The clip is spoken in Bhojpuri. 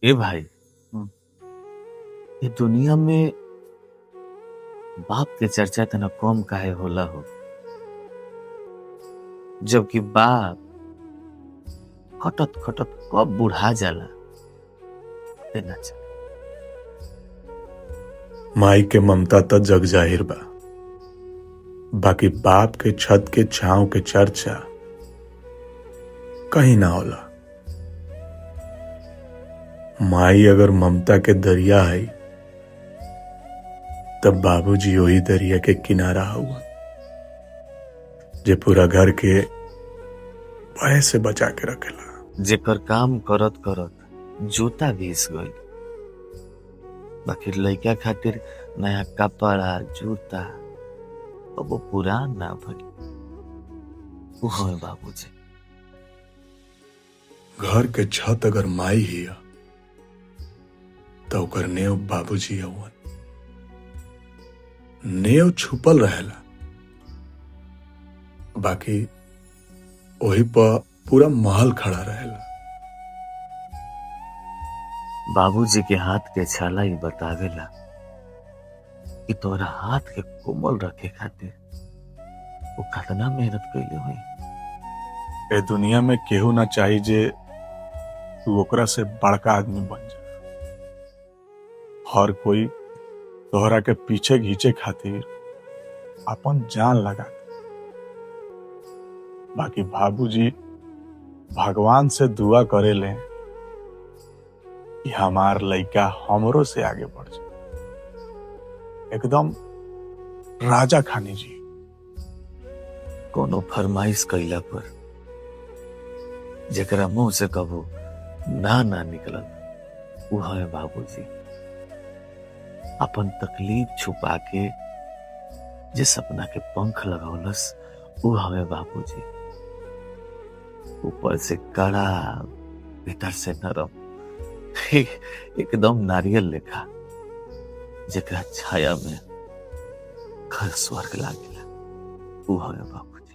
ए भाई, हम्म। ये दुनिया में बाप के चर्चा इतना कम काहे होला हो, जबकि बाप खटत खटत कब बुढ़ा जाला पते ना चले। माई के ममता त जग जाहिर बा, बाकी बाप के छत के छांव के चर्चा कहीं ना होला। माई अगर ममता के दरिया है तब बाबूजी वही दरिया के किनारा हुआ, जे पूरा घर के बहे से बचा के रखेला। जेकर काम करत करत जूता घिस गई, बाकी लइका खातिर नया कपड़ा जूता अब वो पुरान ना भइल। उ हवे बाबूजी। घर के छत अगर माई हिया तो ओकर नेव बाबूजी हवन। नेव छुपल रहेला, बाकी वही पर पूरा महल खड़ा रहेला। बाबूजी के हाथ के छाला ही बतावेला कि तोरा हाथ के कोमल रखे खातिर वो कितना मेहनत कैले हुई। ए दुनिया में केहू ना चाही जे तू ओकरा से बड़का आदमी बन जा। हर कोई तोहरा के पीछे घींचे खातिर अपन जान लगा दे। बाकी बाबूजी भगवान से दुआ करे ले कि हमार लइका हमरो से आगे बढ़ जाए, एकदम राजा खानी जी। कोनो फरमाइश कैला पर जेकरा मुंह से कबो ना ना निकलल उ हवे बाबूजी। अपन तकलीफ छुपा के जे सपना के पंख लगौलस उ हवे बाबूजी। ऊपर से कड़ा, भीतर से नरम, एकदम नारियल लेखा, जेकरा छाया में घर स्वर्ग लागेला उ हवे बाबूजी।